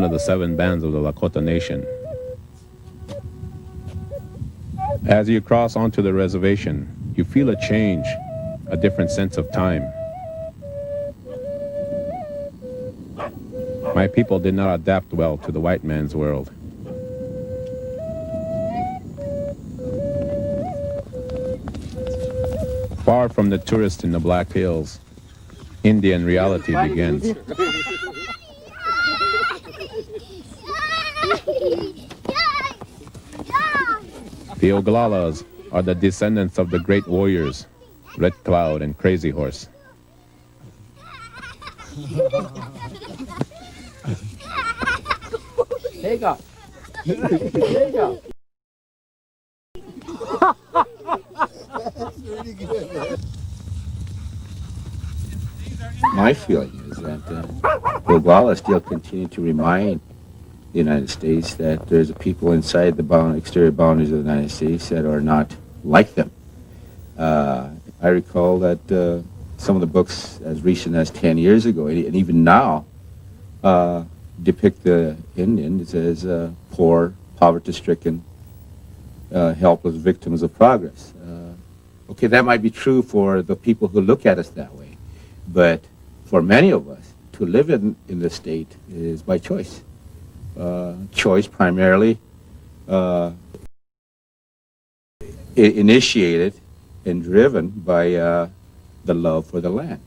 of the 7 bands of the Lakota Nation. As you cross onto the reservation, you feel a change, a different sense of time. My people did not adapt well to the white man's world. Far from the tourist in the Black Hills, Indian reality begins. The Oglalas are the descendants of the great warriors, Red Cloud and Crazy Horse. There you go. There you go. My feeling is that Oglala still continue to remind the United States that there's a people inside the exterior boundaries of the United States that are not like them. I recall that some of the books as recent as 10 years ago, and even now, depict the Indians as poor, poverty-stricken, helpless victims of progress. Okay, that might be true for the people who look at us that way, but for many of us, to live in the state is by choice. Choice primarily initiated and driven by the love for the land.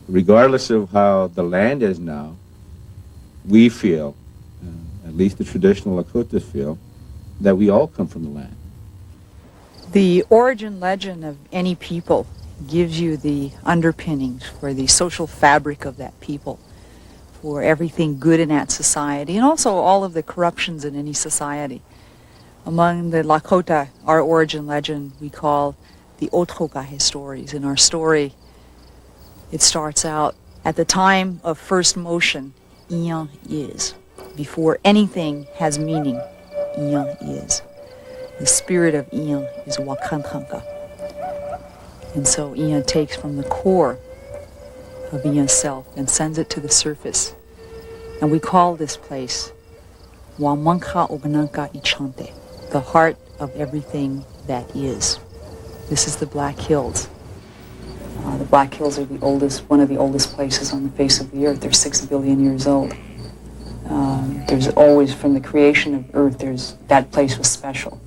Regardless of how the land is now, we feel, at least the traditional Lakotas feel, that we all come from the land. The origin legend of any people gives you the underpinnings for the social fabric of that people, for everything good in that society, and also all of the corruptions in any society. Among the Lakota, our origin legend we call the Othokahe stories. In our story, it starts out, at the time of first motion, Iyan is. Before anything has meaning, Iyan is. The spirit of Iyan is Wakantanka. And so Iyan takes from the core of Iyan's self and sends it to the surface. And we call this place Wamanka Ogananka Ichante, the heart of everything that is. This is the Black Hills. The Black Hills are one of the oldest places on the face of the earth. They're 6 billion years old. There's always, from the creation of Earth, that place was special.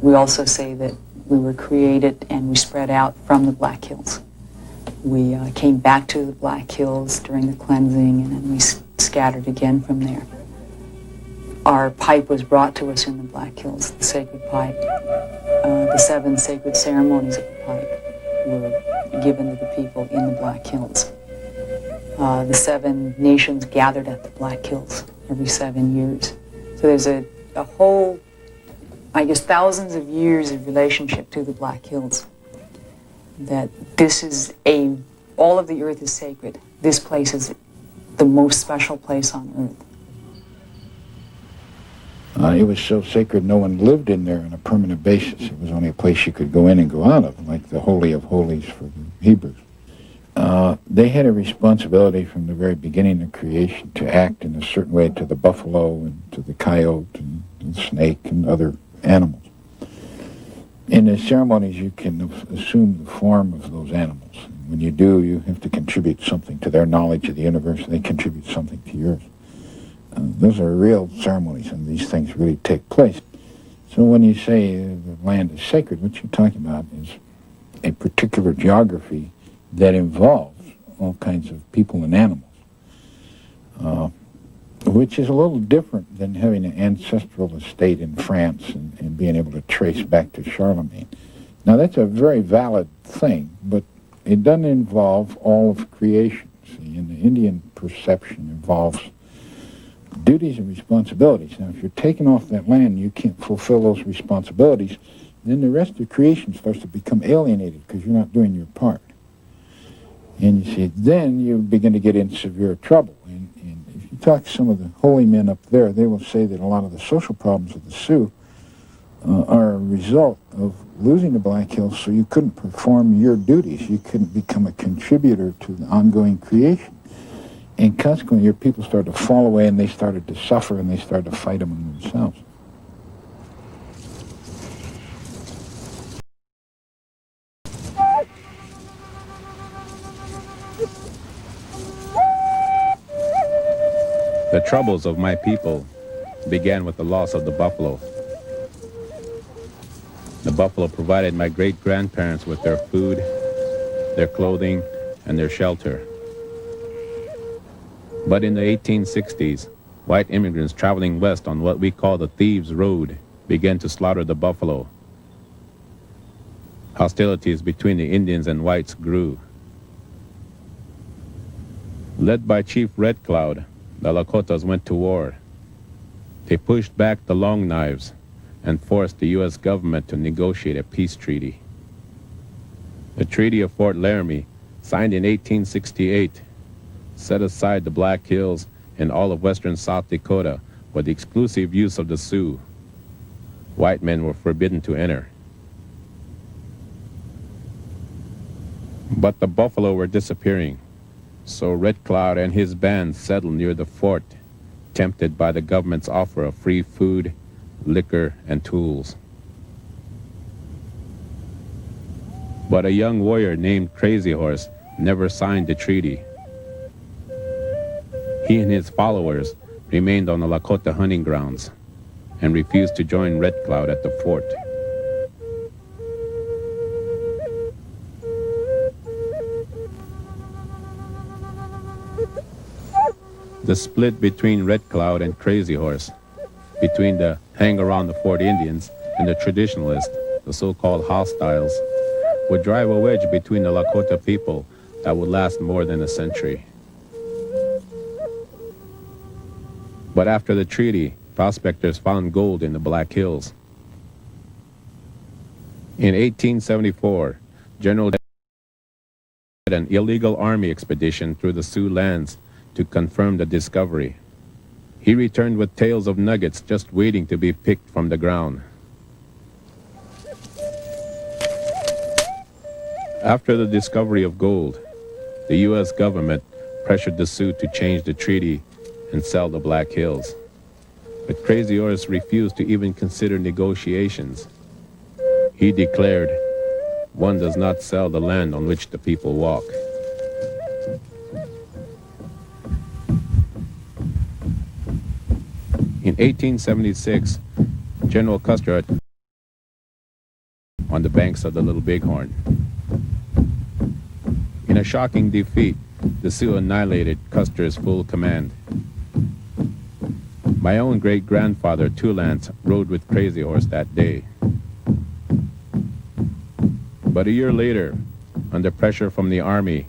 We also say that we were created and we spread out from the Black Hills. We came back to the Black Hills during the cleansing, and then we scattered again from there. Our pipe was brought to us in the Black Hills, the sacred pipe. The 7 sacred ceremonies of the pipe were given to the people in the Black Hills. The 7 nations gathered at the Black Hills every 7 years. So there's a whole, I guess, thousands of years of relationship to the Black Hills. That this is all of the earth is sacred. This place is the most special place on earth. It was so sacred no one lived in there on a permanent basis. It was only a place you could go in and go out of, like the Holy of Holies for the Hebrews. They had a responsibility from the very beginning of creation to act in a certain way to the buffalo and to the coyote and the snake and other animals. In the ceremonies, you can assume the form of those animals. When you do, you have to contribute something to their knowledge of the universe, and they contribute something to yours. Those are real ceremonies, and these things really take place. So when you say the land is sacred, what you're talking about is a particular geography that involves all kinds of people and animals, which is a little different than having an ancestral estate in France and being able to trace back to Charlemagne. Now, that's a very valid thing, but it doesn't involve all of creation. See, and the Indian perception involves duties and responsibilities. Now, if you're taken off that land and you can't fulfill those responsibilities, then the rest of creation starts to become alienated because you're not doing your part. And you see, then you begin to get in severe trouble. And if you talk to some of the holy men up there, they will say that a lot of the social problems of the Sioux are a result of losing the Black Hills, so you couldn't perform your duties. You couldn't become a contributor to the ongoing creation. And consequently, your people started to fall away, and they started to suffer, and they started to fight among themselves. The troubles of my people began with the loss of the buffalo. The buffalo provided my great-grandparents with their food, their clothing, and their shelter. But in the 1860s, white immigrants traveling west on what we call the Thieves' Road began to slaughter the buffalo. Hostilities between the Indians and whites grew. Led by Chief Red Cloud, the Lakotas went to war. They pushed back the Long Knives and forced the U.S. government to negotiate a peace treaty. The Treaty of Fort Laramie, signed in 1868, set aside the Black Hills and all of western South Dakota for the exclusive use of the Sioux. White men were forbidden to enter. But the buffalo were disappearing, so Red Cloud and his band settled near the fort, tempted by the government's offer of free food, liquor, and tools. But a young warrior named Crazy Horse never signed the treaty. He and his followers remained on the Lakota hunting grounds and refused to join Red Cloud at the fort. The split between Red Cloud and Crazy Horse, between the hang-around-the-fort Indians and the traditionalists, the so-called hostiles, would drive a wedge between the Lakota people that would last more than a century. But after the treaty, prospectors found gold in the Black Hills. In 1874, General led an illegal army expedition through the Sioux lands to confirm the discovery. He returned with tales of nuggets just waiting to be picked from the ground. After the discovery of gold, the U.S. government pressured the Sioux to change the treaty and sell the Black Hills. But Crazy Horse refused to even consider negotiations. He declared, "One does not sell the land on which the people walk." In 1876, General Custer on the banks of the Little Bighorn. In a shocking defeat, the Sioux annihilated Custer's full command. My own great-grandfather, Tulance, rode with Crazy Horse that day. But a year later, under pressure from the army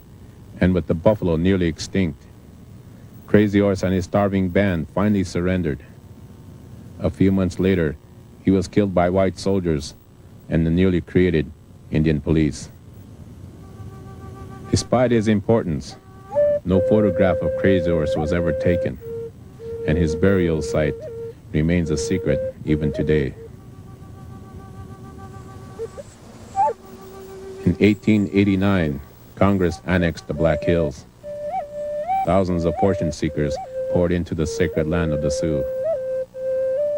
and with the buffalo nearly extinct, Crazy Horse and his starving band finally surrendered. A few months later, he was killed by white soldiers and the newly created Indian police. Despite his importance, no photograph of Crazy Horse was ever taken, and his burial site remains a secret even today. In 1889, Congress annexed the Black Hills. Thousands of fortune seekers poured into the sacred land of the Sioux.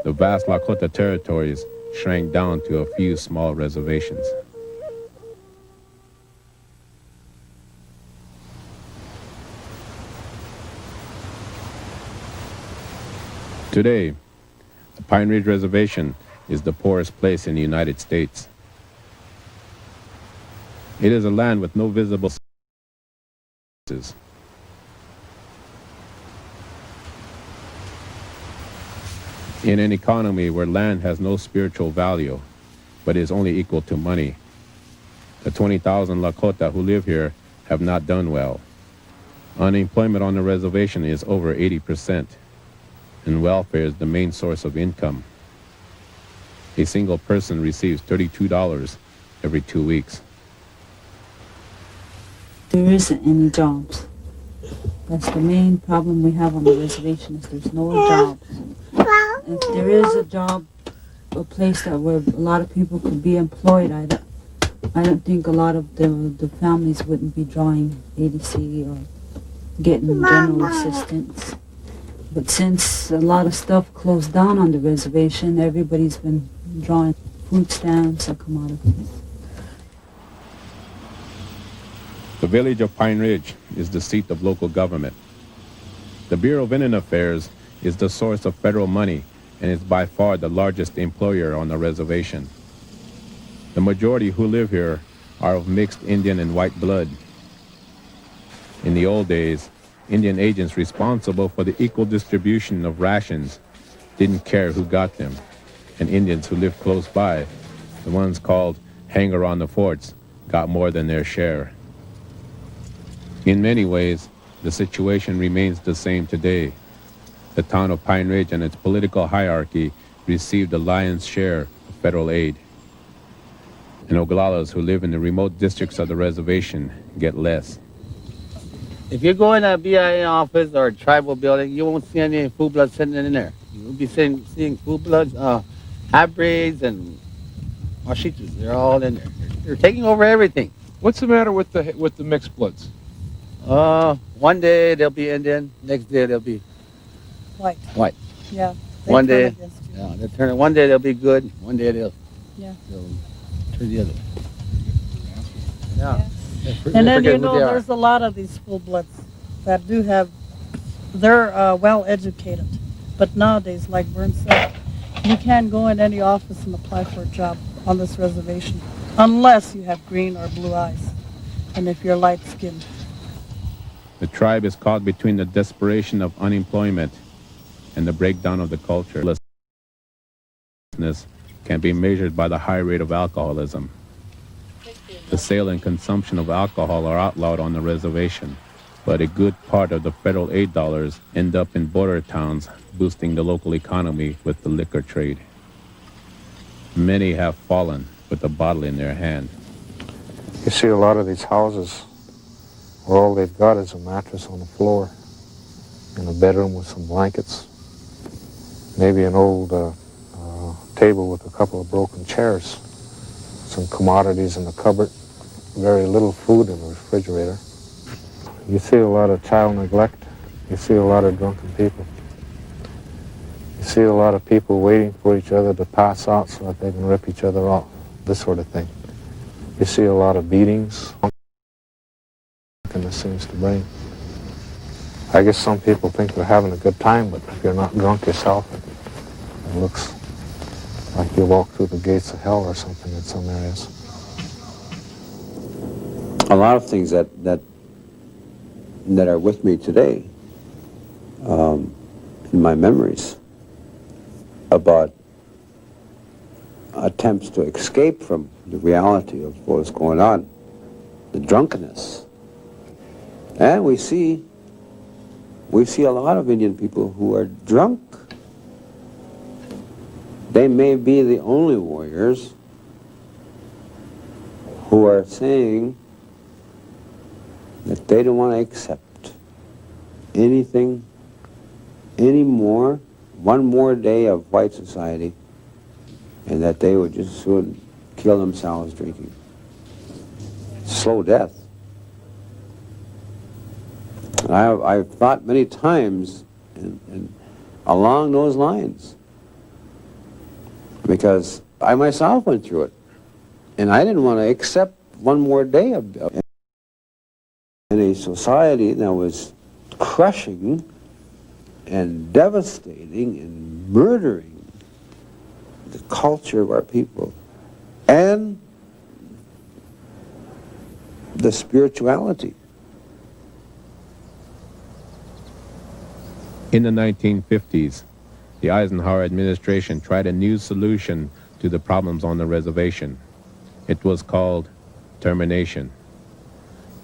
The vast Lakota territories shrank down to a few small reservations. Today, the Pine Ridge Reservation is the poorest place in the United States. It is a land with no visible sources. In an economy where land has no spiritual value, but is only equal to money, the 20,000 Lakota who live here have not done well. Unemployment on the reservation is over 80%, and welfare is the main source of income. A single person receives $32 every 2 weeks. There isn't any jobs. That's the main problem we have on the reservation, is there's no jobs. If there is a job, a place that where a lot of people could be employed, I don't think a lot of the families wouldn't be drawing ADC or getting general assistance. But since a lot of stuff closed down on the reservation, everybody's been drawing food stamps and commodities. The village of Pine Ridge is the seat of local government. The Bureau of Indian Affairs is the source of federal money and is by far the largest employer on the reservation. The majority who live here are of mixed Indian and white blood. In the old days, Indian agents responsible for the equal distribution of rations didn't care who got them, and Indians who lived close by, the ones called hanger on the forts, got more than their share. In many ways, the situation remains the same today. The town of Pine Ridge and its political hierarchy received the lion's share of federal aid. And Oglalas who live in the remote districts of the reservation get less. If you go in a BIA office or a tribal building, you won't see any full blood sitting in there. You'll be seeing full blood half-breeds and Washitus. They're all in there. They're taking over everything. What's the matter with the mixed bloods? One day they'll be Indian, next day they'll be White. white. Yeah. One day, against you. yeah, they'll turn. One day they'll be good. One day they'll turn the other way. Yeah. And then there's a lot of these full bloods that do have, they're well educated. But nowadays, like Vern said, you can't go in any office and apply for a job on this reservation unless you have green or blue eyes, and if you're light skinned. The tribe is caught between the desperation of unemployment and the breakdown of the culture. Lessness can be measured by the high rate of alcoholism. The sale and consumption of alcohol are outlawed on the reservation, but a good part of the federal aid dollars end up in border towns, boosting the local economy with the liquor trade. Many have fallen with a bottle in their hand. You see a lot of these houses where all they've got is a mattress on the floor and a bedroom with some blankets, maybe an old table with a couple of broken chairs, some commodities in the cupboard, very little food in the refrigerator. You see a lot of child neglect. You see a lot of drunken people. You see a lot of people waiting for each other to pass out so that they can rip each other off, this sort of thing. You see a lot of beatings. And this seems to bring. I guess some people think they're having a good time, but if you're not drunk yourself, it looks like you walk through the gates of hell or something in some areas. A lot of things that are with me today, in my memories, about attempts to escape from the reality of what is going on, the drunkenness. And we see a lot of Indian people who are drunk. They may be the only warriors who are saying that they don't want to accept anything anymore, one more day of white society, and that they would just soon kill themselves drinking. Slow death. I've thought many times and along those lines, because I myself went through it, and I didn't want to accept one more day of in a society that was crushing and devastating and murdering the culture of our people and the spirituality. In the 1950s, the Eisenhower administration tried a new solution to the problems on the reservation. It was called termination.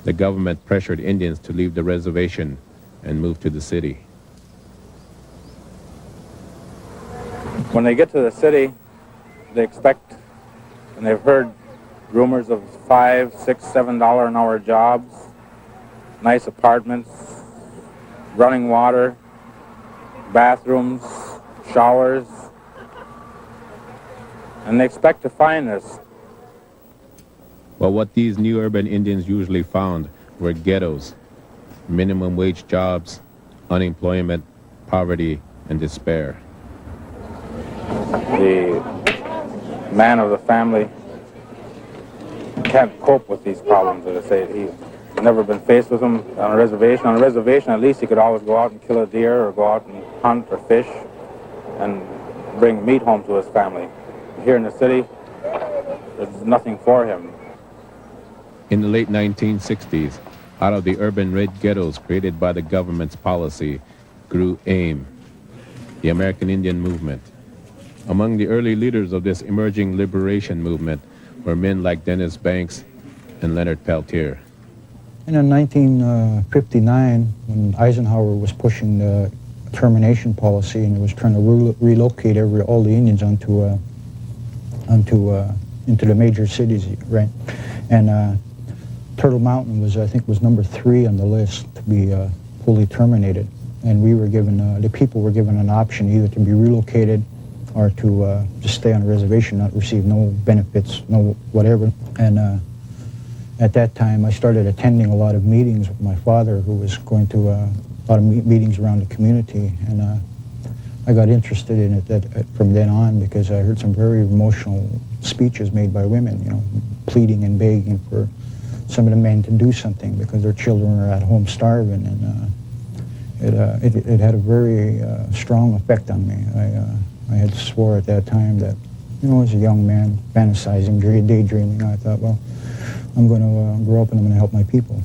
The government pressured Indians to leave the reservation and move to the city. When they get to the city, they expect, and they've heard rumors of $5, $6, $7 an hour jobs, nice apartments, running water, bathrooms, showers, and they expect to find this. Well, what these new urban Indians usually found were ghettos, minimum wage jobs, unemployment, poverty, and despair. The man of the family can't cope with these problems, as I say. He's never been faced with them on a reservation. On a reservation, at least he could always go out and kill a deer or go out and hunt or fish and bring meat home to his family. Here in the city, there's nothing for him. In the late 1960s, out of the urban red ghettos created by the government's policy, grew AIM, the American Indian Movement. Among the early leaders of this emerging liberation movement were men like Dennis Banks and Leonard Peltier. And in 1959, when Eisenhower was pushing the termination policy and he was trying to relocate all the Indians into the major cities, right? And Turtle Mountain was, I think, was number 3 on the list to be fully terminated. And we were given, the people were given an option either to be relocated or to just stay on a reservation, not receive no benefits, no whatever. And at that time, I started attending a lot of meetings with my father, who was going to a lot of meetings around the community. And I got interested in it from then on, because I heard some very emotional speeches made by women, you know, pleading and begging for some of the men to do something because their children are at home starving. And it had a very strong effect on me. I had swore at that time that, you know, as a young man, fantasizing, daydreaming, I thought, well, I'm going to grow up and I'm going to help my people.